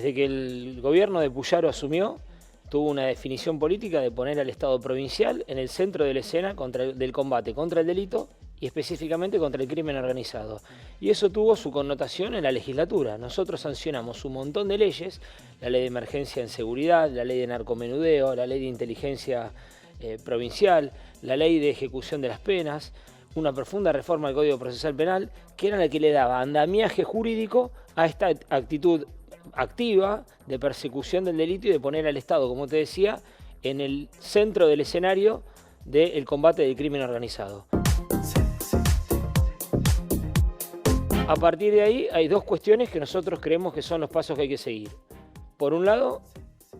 Desde que el gobierno de Puyaro asumió, tuvo una definición política de poner al Estado provincial en el centro de la escena del combate contra el delito y específicamente contra el crimen organizado. Y eso tuvo su connotación en la legislatura. Nosotros sancionamos un montón de leyes, la ley de emergencia en seguridad, la ley de narcomenudeo, la ley de inteligencia provincial, la ley de ejecución de las penas, una profunda reforma del Código Procesal Penal, que era la que le daba andamiaje jurídico a esta actitud activa de persecución del delito y de poner al Estado, como te decía, en el centro del escenario del combate del crimen organizado. A partir de ahí hay dos cuestiones que nosotros creemos que son los pasos que hay que seguir. Por un lado,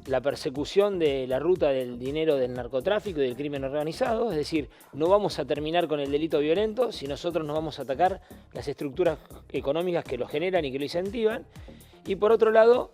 la persecución de la ruta del dinero del narcotráfico y del crimen organizado, es decir, no vamos a terminar con el delito violento si nosotros no vamos a atacar las estructuras económicas que lo generan y que lo incentivan. Y por otro lado,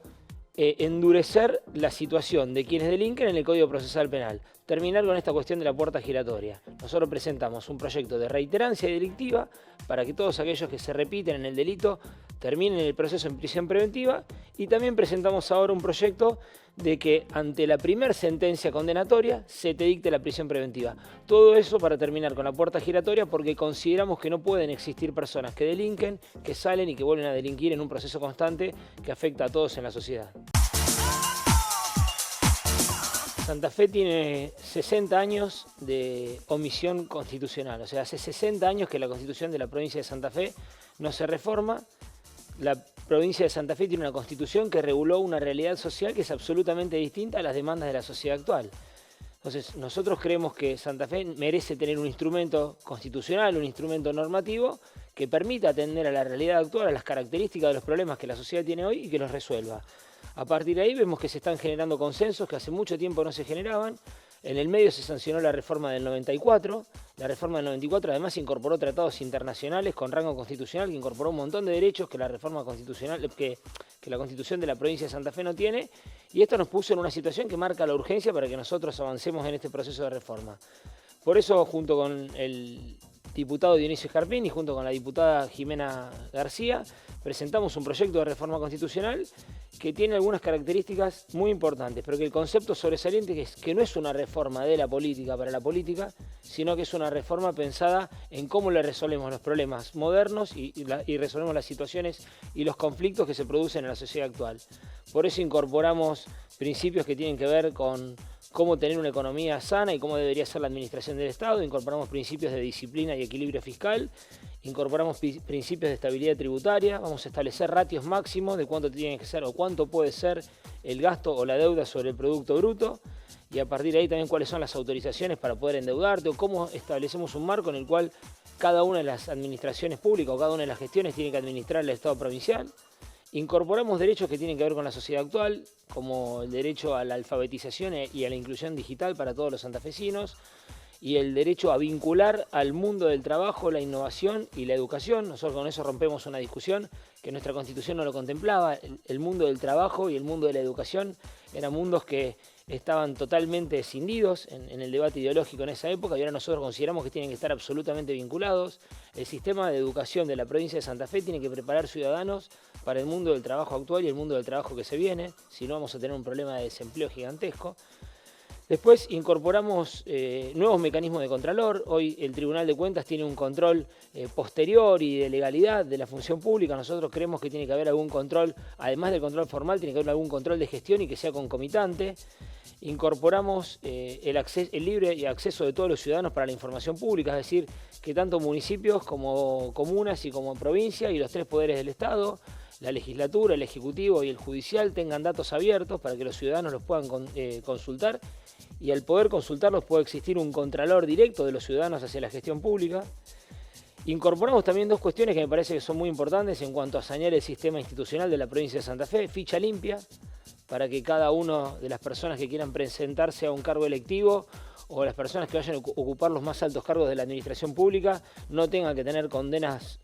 endurecer la situación de quienes delinquen en el Código Procesal Penal. Terminar con esta cuestión de la puerta giratoria. Nosotros presentamos un proyecto de reiterancia delictiva para que todos aquellos que se repiten en el delito terminen el proceso en prisión preventiva, y también presentamos ahora un proyecto de que ante la primera sentencia condenatoria se te dicte la prisión preventiva. Todo eso para terminar con la puerta giratoria, porque consideramos que no pueden existir personas que delinquen, que salen y que vuelven a delinquir en un proceso constante que afecta a todos en la sociedad. Santa Fe tiene 60 años de omisión constitucional, o sea, hace 60 años que la Constitución de la provincia de Santa Fe no se reforma. La provincia de Santa Fe tiene una constitución que reguló una realidad social que es absolutamente distinta a las demandas de la sociedad actual. Entonces, nosotros creemos que Santa Fe merece tener un instrumento constitucional, un instrumento normativo que permita atender a la realidad actual, a las características de los problemas que la sociedad tiene hoy y que los resuelva. A partir de ahí vemos que se están generando consensos que hace mucho tiempo no se generaban. En el medio se sancionó la reforma del 94. La reforma del 94 además incorporó tratados internacionales con rango constitucional, que incorporó un montón de derechos que la reforma constitucional, que la Constitución de la provincia de Santa Fe no tiene. Y esto nos puso en una situación que marca la urgencia para que nosotros avancemos en este proceso de reforma. Por eso, junto con el diputado Dionisio Escarpín y junto con la diputada Jimena García, presentamos un proyecto de reforma constitucional que tiene algunas características muy importantes, pero que el concepto sobresaliente es que no es una reforma de la política para la política, sino que es una reforma pensada en cómo le resolvemos los problemas modernos y resolvemos las situaciones y los conflictos que se producen en la sociedad actual. Por eso incorporamos principios que tienen que ver con cómo tener una economía sana y cómo debería ser la administración del Estado. Incorporamos principios de disciplina y equilibrio fiscal, incorporamos principios de estabilidad tributaria, vamos a establecer ratios máximos de cuánto tiene que ser o cuánto puede ser el gasto o la deuda sobre el Producto Bruto, y a partir de ahí también cuáles son las autorizaciones para poder endeudarte, o cómo establecemos un marco en el cual cada una de las administraciones públicas o cada una de las gestiones tiene que administrar el Estado provincial. Incorporamos derechos que tienen que ver con la sociedad actual, como el derecho a la alfabetización y a la inclusión digital para todos los santafesinos, y el derecho a vincular al mundo del trabajo, la innovación y la educación. Nosotros con eso rompemos una discusión que nuestra Constitución no lo contemplaba. El mundo del trabajo y el mundo de la educación eran mundos que estaban totalmente escindidos en el debate ideológico en esa época, y ahora nosotros consideramos que tienen que estar absolutamente vinculados. El sistema de educación de la provincia de Santa Fe tiene que preparar ciudadanos para el mundo del trabajo actual y el mundo del trabajo que se viene, si no vamos a tener un problema de desempleo gigantesco. Después incorporamos nuevos mecanismos de contralor. Hoy el Tribunal de Cuentas tiene un control posterior y de legalidad de la función pública. Nosotros creemos que tiene que haber algún control, además del control formal, tiene que haber algún control de gestión y que sea concomitante. Incorporamos el libre acceso de todos los ciudadanos para la información pública, es decir, que tanto municipios como comunas y como provincia y los tres poderes del Estado, la legislatura, el ejecutivo y el judicial, tengan datos abiertos para que los ciudadanos los puedan consultar, y al poder consultarlos puede existir un contralor directo de los ciudadanos hacia la gestión pública. Incorporamos también dos cuestiones que me parece que son muy importantes en cuanto a sanear el sistema institucional de la provincia de Santa Fe: ficha limpia, para que cada una de las personas que quieran presentarse a un cargo electivo o las personas que vayan a ocupar los más altos cargos de la administración pública no tengan que tener condenas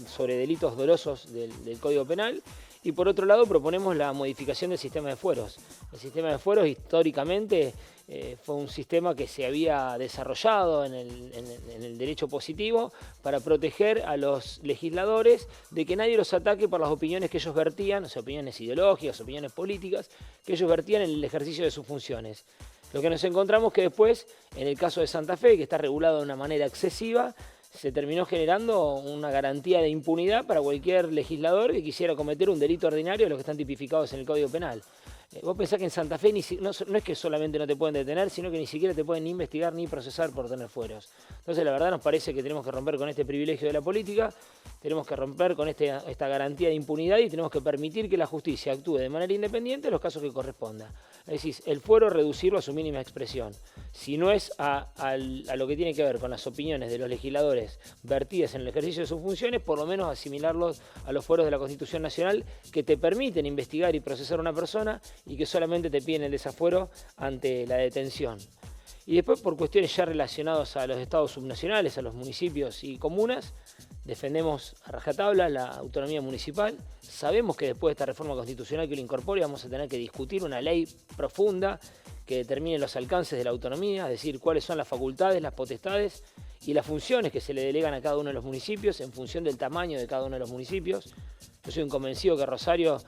sobre delitos dolosos del Código Penal. Y por otro lado proponemos la modificación del sistema de fueros. El sistema de fueros históricamente fue un sistema que se había desarrollado en el derecho positivo para proteger a los legisladores de que nadie los ataque por las opiniones que ellos vertían, o sea, opiniones ideológicas, opiniones políticas, que ellos vertían en el ejercicio de sus funciones. Lo que nos encontramos que después, en el caso de Santa Fe, que está regulado de una manera excesiva, se terminó generando una garantía de impunidad para cualquier legislador que quisiera cometer un delito ordinario de los que están tipificados en el Código Penal. Vos pensás que en Santa Fe no es que solamente no te pueden detener, sino que ni siquiera te pueden ni investigar ni procesar por tener fueros. Entonces la verdad nos parece que tenemos que romper con este privilegio de la política, tenemos que romper con esta garantía de impunidad y tenemos que permitir que la justicia actúe de manera independiente en los casos que corresponda. Es decir, el fuero reducirlo a su mínima expresión. Si no es a lo que tiene que ver con las opiniones de los legisladores vertidas en el ejercicio de sus funciones, por lo menos asimilarlos a los fueros de la Constitución Nacional que te permiten investigar y procesar a una persona y que solamente te piden el desafuero ante la detención. Y después, por cuestiones ya relacionadas a los estados subnacionales, a los municipios y comunas, defendemos a rajatabla la autonomía municipal. Sabemos que después de esta reforma constitucional que lo incorpore vamos a tener que discutir una ley profunda que determine los alcances de la autonomía, es decir, cuáles son las facultades, las potestades y las funciones que se le delegan a cada uno de los municipios en función del tamaño de cada uno de los municipios. Yo soy un convencido que Rosario,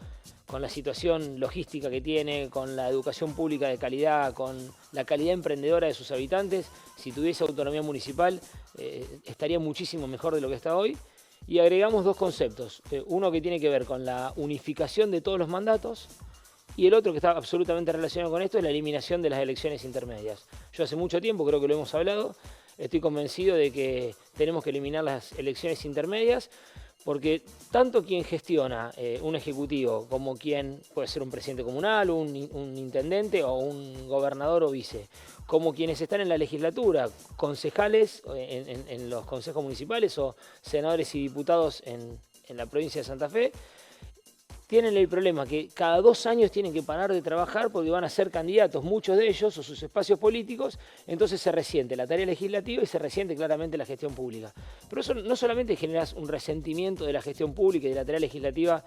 con la situación logística que tiene, con la educación pública de calidad, con la calidad emprendedora de sus habitantes, si tuviese autonomía municipal, estaría muchísimo mejor de lo que está hoy. Y agregamos dos conceptos, uno que tiene que ver con la unificación de todos los mandatos y el otro que está absolutamente relacionado con esto es la eliminación de las elecciones intermedias. Yo hace mucho tiempo, creo que lo hemos hablado, estoy convencido de que tenemos que eliminar las elecciones intermedias porque tanto quien gestiona un ejecutivo como quien puede ser un presidente comunal, un intendente o un gobernador o vice, como quienes están en la legislatura, concejales en los consejos municipales o senadores y diputados en la provincia de Santa Fe, tienen el problema que cada 2 años tienen que parar de trabajar porque van a ser candidatos, muchos de ellos, o sus espacios políticos, entonces se resiente la tarea legislativa y se resiente claramente la gestión pública. Pero eso no solamente genera un resentimiento de la gestión pública y de la tarea legislativa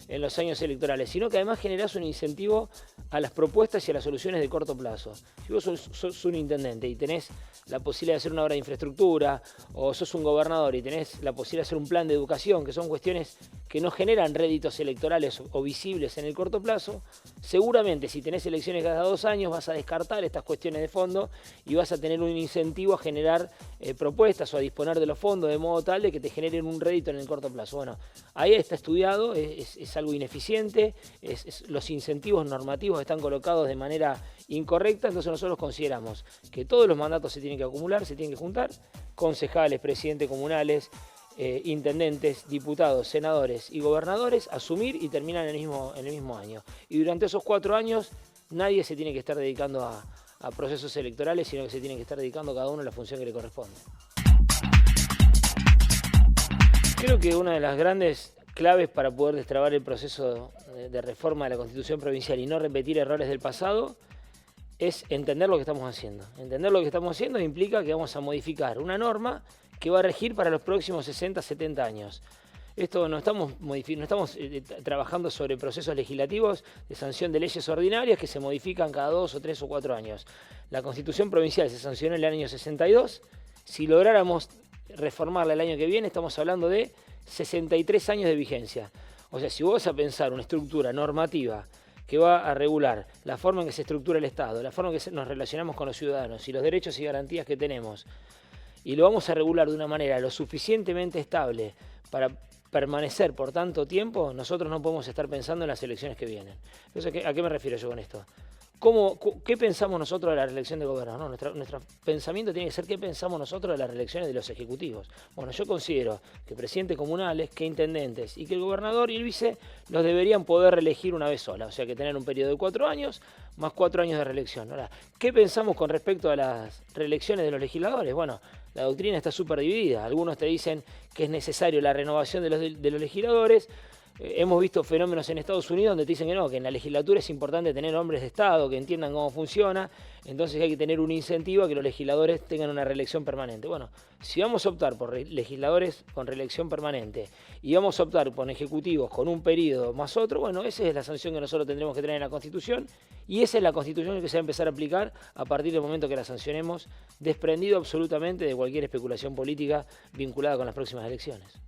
en los años electorales, sino que además generás un incentivo a las propuestas y a las soluciones de corto plazo. Si vos sos un intendente y tenés la posibilidad de hacer una obra de infraestructura, o sos un gobernador y tenés la posibilidad de hacer un plan de educación, que son cuestiones que no generan réditos electorales o visibles en el corto plazo, seguramente si tenés elecciones cada 2 años vas a descartar estas cuestiones de fondo y vas a tener un incentivo a generar propuestas o a disponer de los fondos de modo tal de que te generen un rédito en el corto plazo. Bueno, ahí está estudiado, es algo ineficiente, los incentivos normativos están colocados de manera incorrecta, entonces nosotros consideramos que todos los mandatos se tienen que acumular, se tienen que juntar, concejales, presidentes comunales, intendentes, diputados, senadores y gobernadores, asumir y terminar en el mismo año. Y durante esos 4 años nadie se tiene que estar dedicando a procesos electorales, sino que se tiene que estar dedicando cada uno a la función que le corresponde. Creo que una de las grandes claves para poder destrabar el proceso de reforma de la Constitución provincial y no repetir errores del pasado es entender lo que estamos haciendo. Entender lo que estamos haciendo implica que vamos a modificar una norma que va a regir para los próximos 60, 70 años. Esto no estamos trabajando sobre procesos legislativos de sanción de leyes ordinarias que se modifican cada 2 o 3 o 4 años. La Constitución provincial se sancionó en el año 62. Si lográramos reformarla el año que viene, estamos hablando de 63 años de vigencia. O sea, si vos vas a pensar una estructura normativa que va a regular la forma en que se estructura el Estado, la forma en que nos relacionamos con los ciudadanos y los derechos y garantías que tenemos, y lo vamos a regular de una manera lo suficientemente estable para permanecer por tanto tiempo, nosotros no podemos estar pensando en las elecciones que vienen. Entonces, ¿a qué me refiero yo con esto? ¿Qué pensamos nosotros de la reelección de gobernador? No, nuestro pensamiento tiene que ser qué pensamos nosotros de las reelecciones de los ejecutivos. Bueno, yo considero que presidentes comunales, que intendentes y que el gobernador y el vice los deberían poder reelegir una vez sola. O sea, que tener un periodo de 4 años más 4 años de reelección. Ahora, ¿qué pensamos con respecto a las reelecciones de los legisladores? Bueno, la doctrina está súper dividida. Algunos te dicen que es necesario la renovación de los legisladores. Hemos visto fenómenos en Estados Unidos donde te dicen que no, que en la legislatura es importante tener hombres de Estado que entiendan cómo funciona, entonces hay que tener un incentivo a que los legisladores tengan una reelección permanente. Bueno, si vamos a optar por legisladores con reelección permanente y vamos a optar por ejecutivos con un periodo más otro, bueno, esa es la sanción que nosotros tendremos que tener en la Constitución y esa es la Constitución que se va a empezar a aplicar a partir del momento que la sancionemos, desprendido absolutamente de cualquier especulación política vinculada con las próximas elecciones.